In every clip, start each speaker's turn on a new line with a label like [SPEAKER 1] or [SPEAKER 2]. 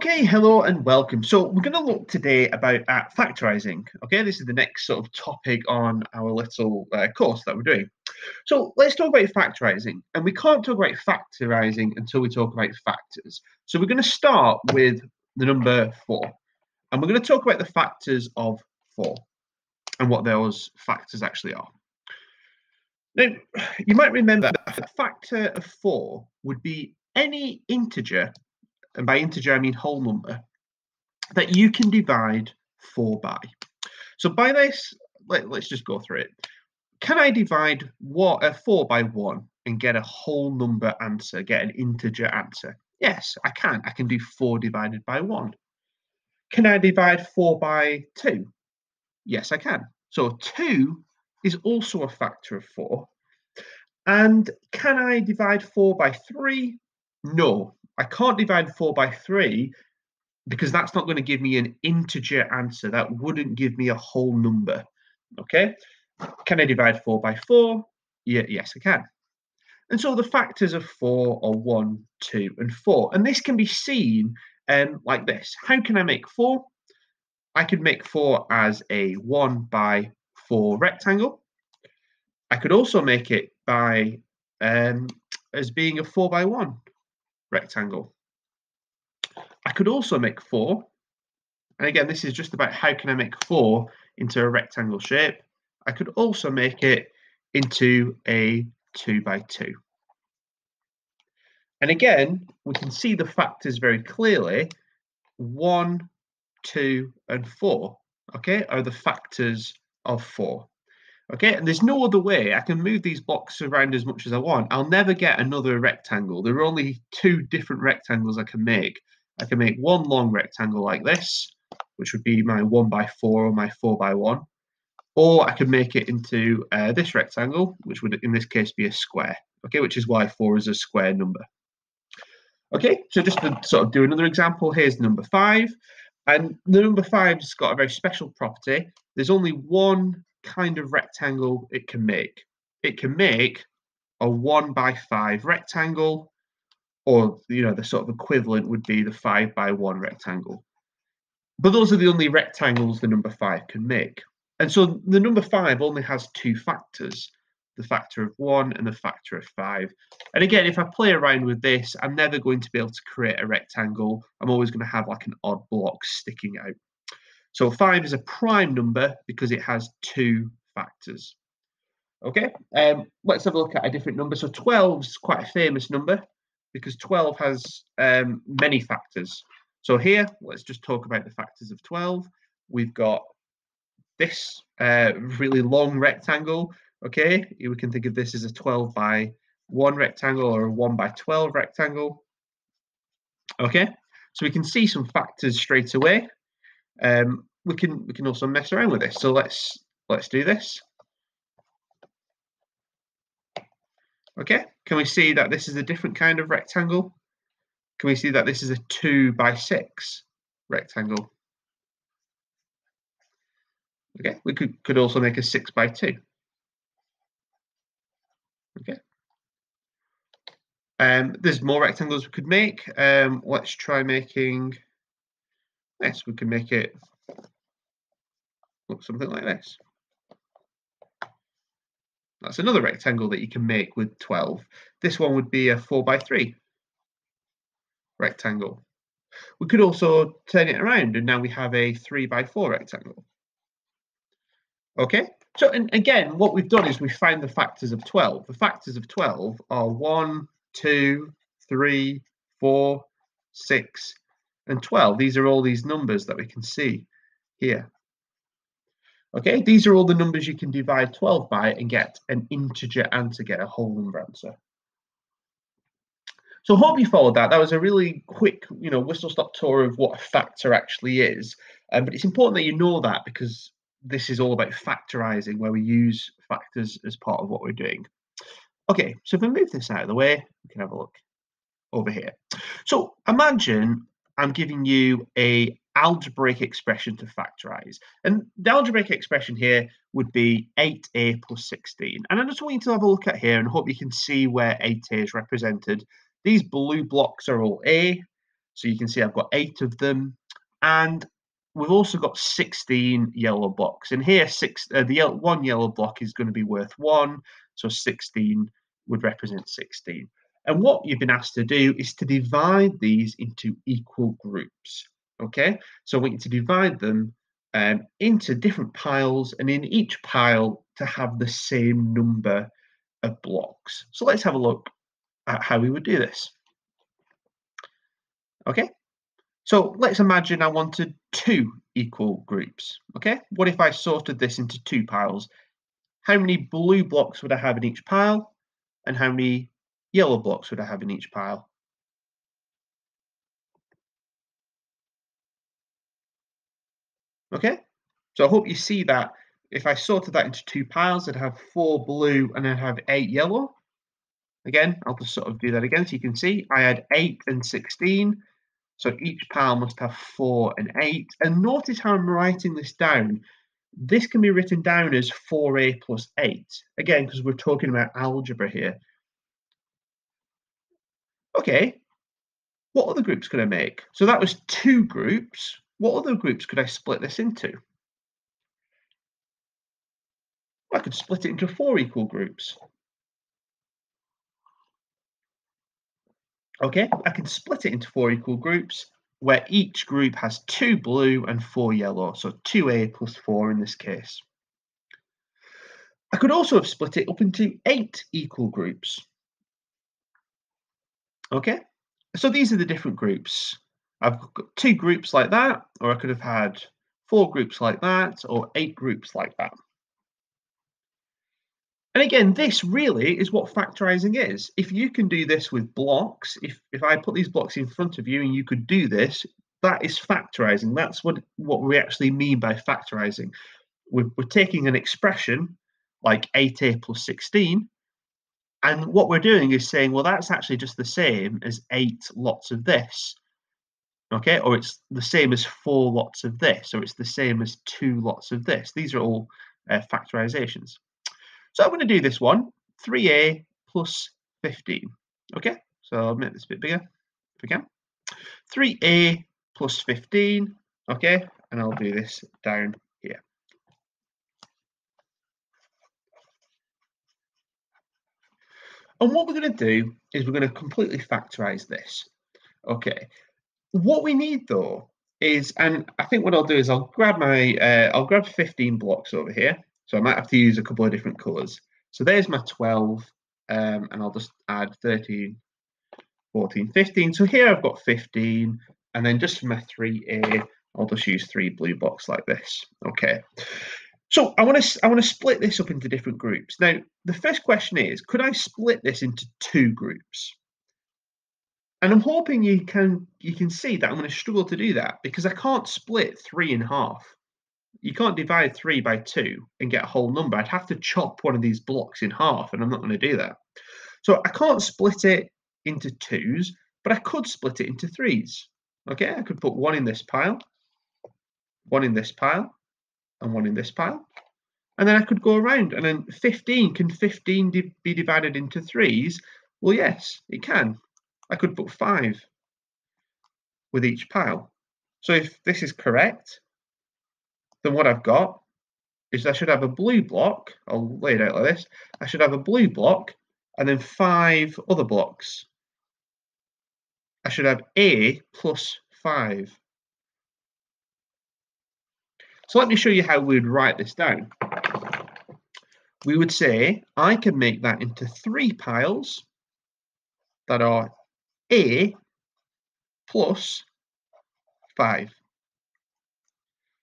[SPEAKER 1] Okay, hello and welcome. So we're going to look today about factorising. Okay, this is the next sort of topic on our little course that we're doing. So let's talk about factorising, and we can't talk about factorising until we talk about factors. So we're going to start with the number 4, and we're going to talk about the factors of 4 and what those factors actually are. Now, you might remember a factor of 4 would be any integer, and by integer I mean whole number, that you can divide 4 by. So by this, let's just go through it. Can I divide 4 by 1 and get a whole number answer, get an integer answer? Yes, I can. I can do 4 divided by 1. Can I divide 4 by 2? Yes, I can. So 2 is also a factor of 4. And can I divide 4 by 3? No, I can't divide 4 by 3 because that's not going to give me an integer answer. That wouldn't give me a whole number. Okay. Can I divide 4 by 4? Yeah, yes, I can. And so the factors of 4 are 1, 2, and 4. And this can be seen like this. How can I make 4? I could make 4 as a 1 by 4 rectangle. I could also make it by as being a 4 by 1 rectangle. I could also make 4, and again, this is just about how can I make 4 into a rectangle shape. I could also make it into a 2 by 2. And again, we can see the factors very clearly. 1, 2, and 4, okay, are the factors of 4. Okay, and there's no other way. I can move these blocks around as much as I want. I'll never get another rectangle. There are only 2 different rectangles I can make. I can make one long rectangle like this, which would be my 1 by 4 or my 4 by 1. Or I could make it into this rectangle, which would in this case be a square, okay, which is why 4 is a square number. Okay, so just to sort of do another example, here's number 5. And the number 5's got a very special property. There's only one kind of rectangle it can make. It can make a 1 by 5 rectangle, or the sort of equivalent would be the 5 by 1 rectangle. But those are the only rectangles the number 5 can make. And so the number 5 only has 2 factors, the factor of 1 and the factor of 5. And again, if I play around with this, I'm never going to be able to create a rectangle. I'm always going to have like an odd block sticking out. So 5 is a prime number because it has 2 factors. Okay, let's have a look at a different number. So 12 is quite a famous number because 12 has many factors. So here, let's just talk about the factors of 12. We've got this really long rectangle. Okay, we can think of this as a 12 by 1 rectangle or a 1 by 12 rectangle. Okay, so we can see some factors straight away. We can also mess around with this. So let's do this. Okay, can we see that this is a different kind of rectangle? Can we see that this is a 2 by 6 rectangle? Okay, we could also make a 6 by 2. Okay. There's more rectangles we could make. Let's try making this. We can make it look something like this. That's another rectangle that you can make with 12. This one would be a 4 by 3 rectangle. We could also turn it around and now we have a 3 by 4 rectangle. Okay, so and again, what we've done is we found the factors of 12. The factors of 12 are 1, 2, 3, 4, 6, and 12. These are all these numbers that we can see here. Okay, these are all the numbers you can divide 12 by and get an integer answer, get a whole number answer. So I hope you followed that. That was a really quick, whistle-stop tour of what a factor actually is. But it's important that you know that because this is all about factorising, where we use factors as part of what we're doing. Okay, so if we move this out of the way, we can have a look over here. So imagine I'm giving you a algebraic expression to factorise. And the algebraic expression here would be 8a plus 16. And I just want you to have a look at here and hope you can see where 8a is represented. These blue blocks are all a, So you can see I've got 8 of them, and we've also got 16 yellow blocks. And here, one yellow block is going to be worth 1, so 16 would represent 16. And what you've been asked to do is to divide these into equal groups. Okay, so I want you to divide them into different piles, and in each pile to have the same number of blocks. So let's have a look at how we would do this. Okay, so let's imagine I wanted 2 equal groups. Okay, what if I sorted this into 2 piles? How many blue blocks would I have in each pile, and how many yellow blocks would I have in each pile? Okay, so I hope you see that if I sorted that into 2 piles, I'd have 4 blue and I'd have 8 yellow. Again, I'll just sort of do that again so you can see I had 8 and 16. So each pile must have 4 and 8. And notice how I'm writing this down. This can be written down as 4a plus 8. Again, because we're talking about algebra here. Okay, what other groups could I make? So that was 2 groups. What other groups could I split this into? I could split it into 4 equal groups. Okay, I can split it into 4 equal groups where each group has 2 blue and 4 yellow, so 2a plus 4 in this case. I could also have split it up into 8 equal groups. Okay, so these are the different groups. I've got 2 groups like that, or I could have had 4 groups like that, or 8 groups like that. And again, this really is what factorizing is. If you can do this with blocks, if I put these blocks in front of you and you could do this, that is factorizing. That's what we actually mean by factorizing. We're taking an expression like 8a plus 16, and what we're doing is saying, well, that's actually just the same as 8 lots of this. Okay, or it's the same as 4 lots of this, or it's the same as 2 lots of this. These are all factorizations. So I'm going to do this one, 3a plus 15. Okay, so I'll make this a bit bigger if we can. 3a plus 15. Okay, and I'll do this down here. And what we're going to do is we're going to completely factorize this. Okay, what we need though is, and I think what I'll do is I'll grab 15 blocks over here. So I might have to use a couple of different colors. So there's my 12, and I'll just add 13, 14, 15. So here I've got 15, and then just for my 3a, I'll just use 3 blue blocks like this. Okay. So I want to split this up into different groups. Now, the first question is, could I split this into 2 groups? And I'm hoping you can see that I'm going to struggle to do that because I can't split 3 in half. You can't divide 3 by 2 and get a whole number. I'd have to chop one of these blocks in half, and I'm not going to do that. So I can't split it into 2s, but I could split it into 3s. Okay, I could put 1 in this pile, 1 in this pile, and 1 in this pile. And then I could go around, and then 15, can 15 be divided into 3s? Well, yes, it can. I could put 5 with each pile. So if this is correct, then what I've got is I should have a blue block. I'll lay it out like this. I should have a blue block and then 5 other blocks. I should have A plus 5. So let me show you how we would write this down. We would say I can make that into 3 piles that are A plus 5.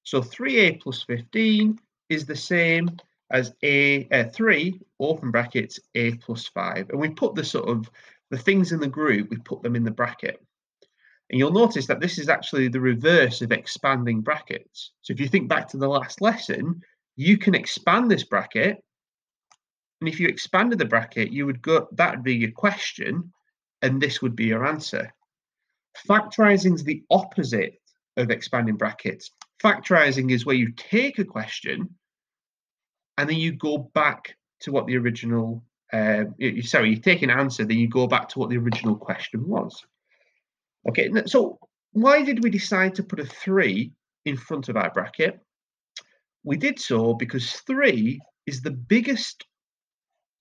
[SPEAKER 1] So 3a plus 15 is the same as 3 open brackets a plus 5, and we put the things in the group, we put them in the bracket. And you'll notice that this is actually the reverse of expanding brackets. So if you think back to the last lesson, you can expand this bracket, and if you expanded the bracket, that would be your question, and this would be your answer. Factorizing is the opposite of expanding brackets. Factorizing is where you take a question and then you go back to what the original, you take an answer, then you go back to what the original question was. Okay, so why did we decide to put a 3 in front of our bracket? We did so because 3 is the biggest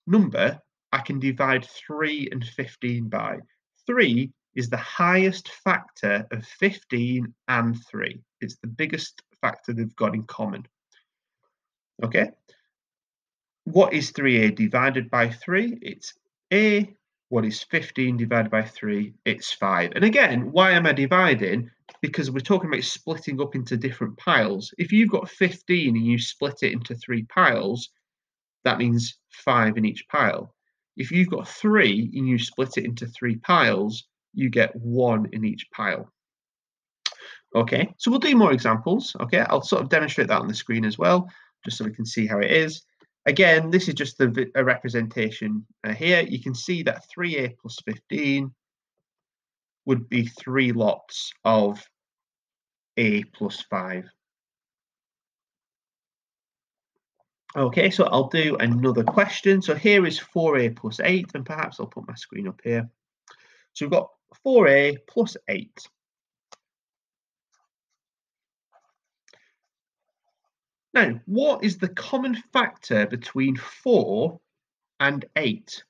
[SPEAKER 1] number I can divide 3 and 15 by. 3 is the highest factor of 15 and 3. It's the biggest factor they've got in common. Okay, what is 3a divided by 3? It's a. What is 15 divided by 3? It's 5. And again, why am I dividing? Because we're talking about splitting up into different piles. If you've got 15 and you split it into 3 piles, that means 5 in each pile. If you've got 3 and you split it into 3 piles, you get 1 in each pile. Okay, so we'll do more examples. Okay, I'll sort of demonstrate that on the screen as well, just so we can see how it is. Again, this is just a representation here. You can see that 3a plus 15 would be 3 lots of a plus 5. Okay, so I'll do another question. So here is 4a plus 8, and perhaps I'll put my screen up here. So we've got 4a plus 8. Now, what is the common factor between 4 and 8?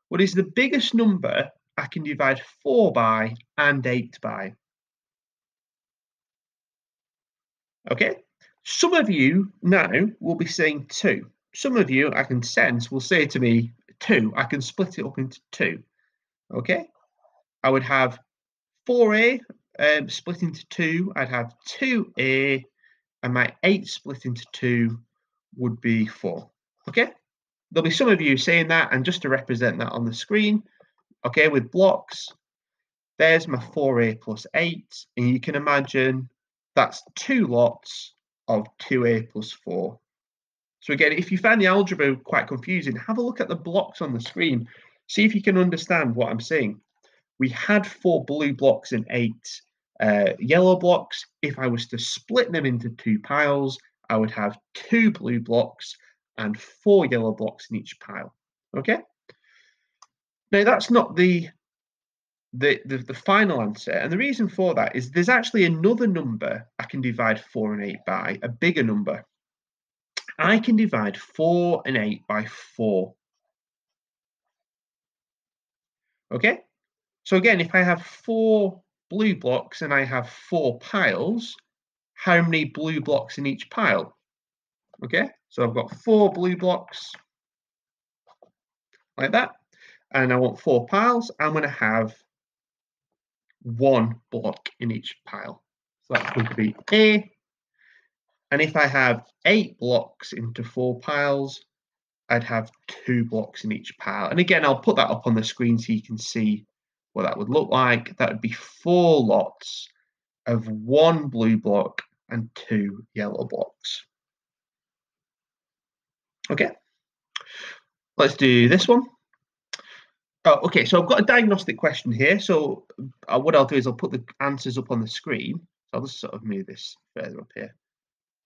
[SPEAKER 1] What is the biggest number I can divide 4 by and 8 by? Okay, some of you now will be saying 2. Some of you, I can sense, will say to me 2. I can split it up into 2. Okay, I would have 4a split into 2. I'd have 2a, and my 8 split into 2 would be 4. Okay, there'll be some of you saying that, and just to represent that on the screen, okay, with blocks, there's my 4a plus 8, and you can imagine that's 2 lots of 2a plus 4. So again, if you find the algebra quite confusing, have a look at the blocks on the screen. See if you can understand what I'm saying. We had 4 blue blocks and 8 yellow blocks. If I was to split them into 2 piles, I would have 2 blue blocks and 4 yellow blocks in each pile. Okay? Now that's not the final answer, and the reason for that is there's actually another number I can divide 4 and 8 by, a bigger number. I can divide 4 and 8 by 4. Okay, so again, if I have 4 blue blocks and I have 4 piles, how many blue blocks in each pile? Okay, so I've got 4 blue blocks like that, and I want 4 piles. I'm going to have 1 block in each pile. So that's going to be A. And if I have 8 blocks into 4 piles, I'd have 2 blocks in each pile. And again, I'll put that up on the screen so you can see what that would look like. That would be 4 lots of 1 blue block and 2 yellow blocks. Okay, let's do this one. Oh, okay, so I've got a diagnostic question here. So what I'll do is I'll put the answers up on the screen. So I'll just sort of move this further up here.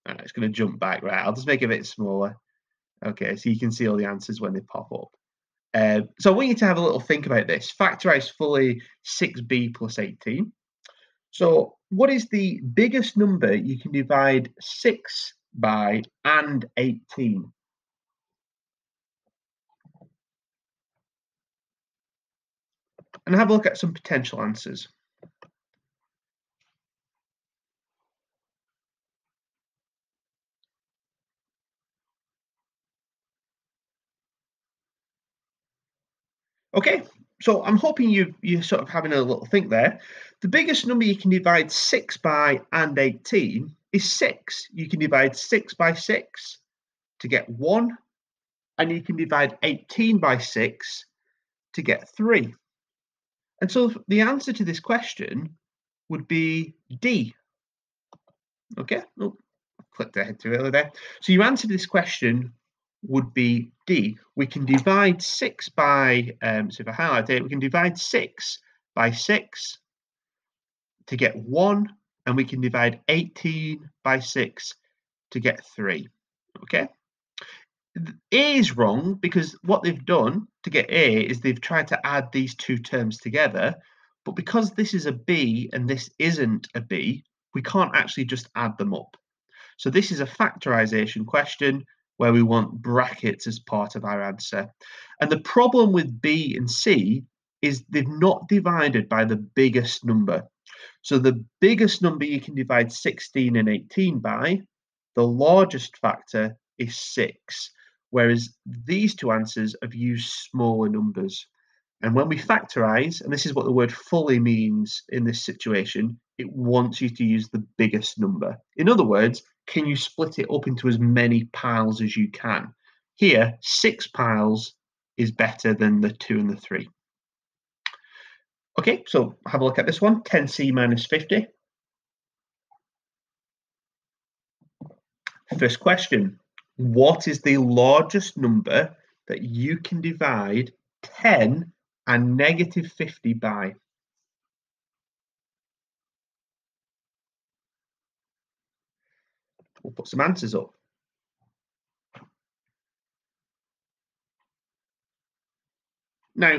[SPEAKER 1] All right, it's going to jump back. Right, I'll just make it a bit smaller. Okay, so you can see all the answers when they pop up. So I want you to have a little think about this. Factorise fully 6b plus 18. So what is the biggest number you can divide 6 by and 18? And have a look at some potential answers. Okay, so I'm hoping you're sort of having a little think there. The biggest number you can divide 6 by and 18 is 6. You can divide 6 by 6 to get 1, and you can divide 18 by 6 to get 3. And so the answer to this question would be D. Okay, oh, I clicked ahead too early there. So your answer to this question would be D. We can divide 6 by, so if I highlight it, we can divide 6 by 6 to get 1, and we can divide 18 by 6 to get 3. Okay? A is wrong because what they've done to get A is they've tried to add these two terms together, But because this is a B and this isn't a B, we can't actually just add them up. So this is a factorization question where we want brackets as part of our answer. And the problem with B and C is they've not divided by the biggest number. So the biggest number you can divide 16 and 18 by, the largest factor is 6, whereas these two answers have used smaller numbers. And when we factorize, and this is what the word fully means in this situation, it wants you to use the biggest number. In other words, can you split it up into as many piles as you can? Here, 6 piles is better than the 2 and the 3. Okay, so have a look at this one, 10c minus 50. First question, what is the largest number that you can divide 10 and negative 50 by? We'll put some answers up. Now,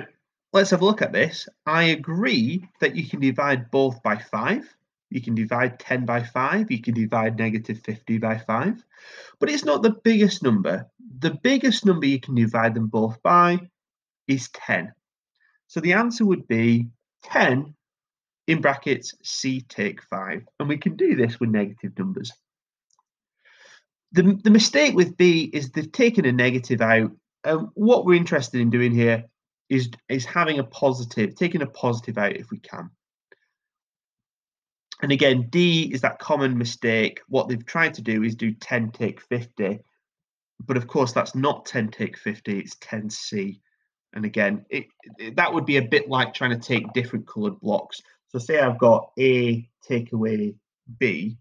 [SPEAKER 1] let's have a look at this. I agree that you can divide both by 5. You can divide 10 by 5. You can divide negative 50 by 5. But it's not the biggest number. The biggest number you can divide them both by is 10. So the answer would be 10 in brackets C take 5. And we can do this with negative numbers. The mistake with B is they've taken a negative out. What we're interested in doing here is having a positive, taking a positive out if we can. And again, D is that common mistake. What they've tried to do is do 10 take 50. But of course, that's not 10 take 50, it's 10C. And again, that would be a bit like trying to take different coloured blocks. So say I've got A take away B,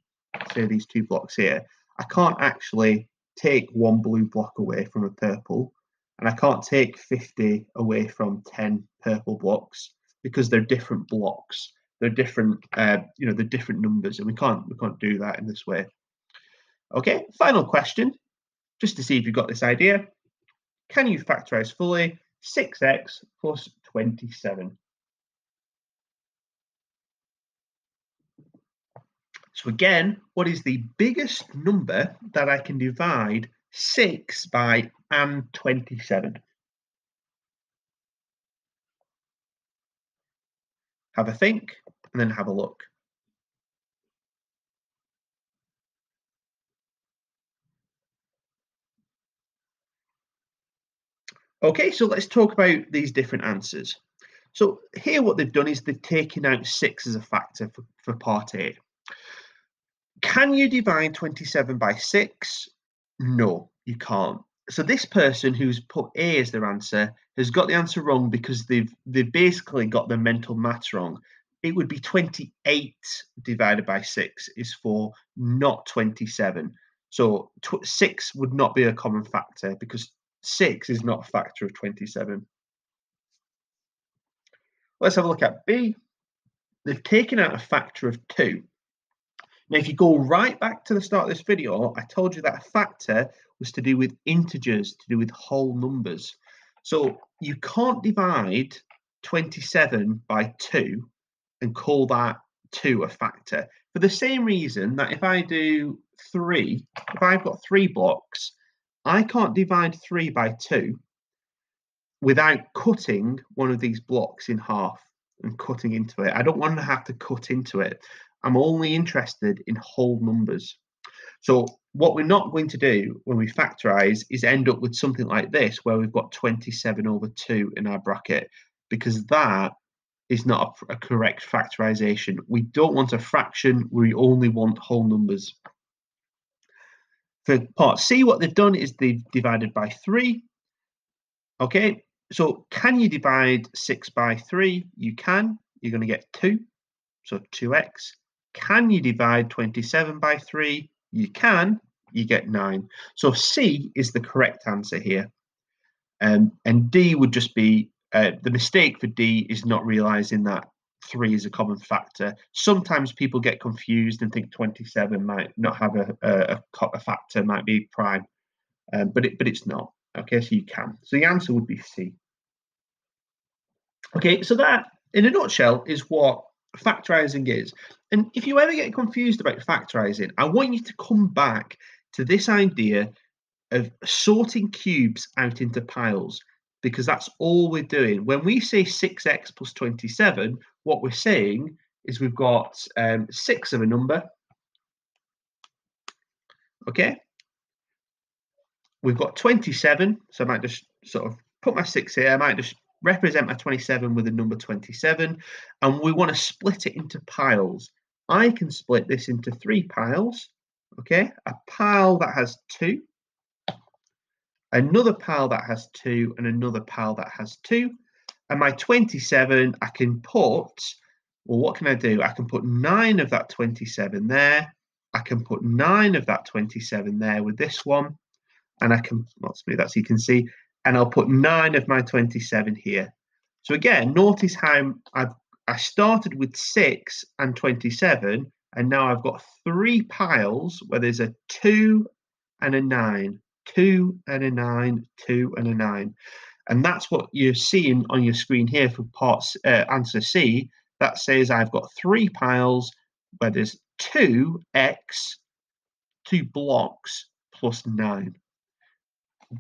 [SPEAKER 1] say these two blocks here. I can't actually take one blue block away from a purple, and I can't take 50 away from 10 purple blocks because they're different blocks. They're different, they're different numbers, and we can't do that in this way. Okay, final question, just to see if you've got this idea. Can you factorize fully 6x plus 27? So again, what is the biggest number that I can divide 6 by and 27? Have a think and then have a look. Okay, so let's talk about these different answers. So here what they've done is they've taken out 6 as a factor for part A. Can you divide 27 by 6? No, you can't. So this person who's put A as their answer has got the answer wrong because they've basically got their mental maths wrong. It would be 28 divided by 6 is 4, not 27. So 6 would not be a common factor because 6 is not a factor of 27. Let's have a look at B. They've taken out a factor of 2. Now, if you go right back to the start of this video, I told you that a factor was to do with integers, to do with whole numbers. So you can't divide 27 by 2 and call that 2 a factor. For the same reason that if I do 3, if I've got 3 blocks, I can't divide 3 by 2 without cutting one of these blocks in half and cutting into it. I don't want to have to cut into it. I'm only interested in whole numbers. So what we're not going to do when we factorize is end up with something like this, where we've got 27 over 2 in our bracket, because that is not a correct factorization. We don't want a fraction, we only want whole numbers. For part C, what they've done is they've divided by 3. Okay, so can you divide 6 by 3? You can. You're going to get 2, so 2x. Can you divide 27 by 3? You can. You get 9. So C is the correct answer here. And D would just be, the mistake for D is not realizing that 3 is a common factor. Sometimes people get confused and think 27 might not have a factor, might be prime, but it's not. Okay, so you can. So the answer would be C. Okay, so that in a nutshell, is what factorising is. And if you ever get confused about factorising, I want you to come back to this idea of sorting cubes out into piles, because that's all we're doing. When we say 6x plus 27, what we're saying is we've got 6 of a number, okay? We've got 27, so I might just sort of put my 6 here. I might just represent my 27 with the number 27, and we want to split it into piles. I can split this into 3 piles, okay? A pile that has 2, another pile that has 2, and another pile that has 2. And my 27, I can put, well, what can I do? I can put 9 of that 27 there. I can put 9 of that 27 there with this one. And I can, well, smooth that so you can see, and I'll put 9 of my 27 here. So again, notice how I started with 6 and 27, and now I've got 3 piles where there's a 2 and a 9, 2 and a 9, 2 and a 9. And that's what you're seeing on your screen here for answer C. That says I've got 3 piles where there's 2x, 2 blocks plus 9.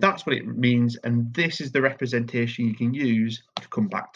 [SPEAKER 1] That's what it means, and this is the representation you can use to come back to.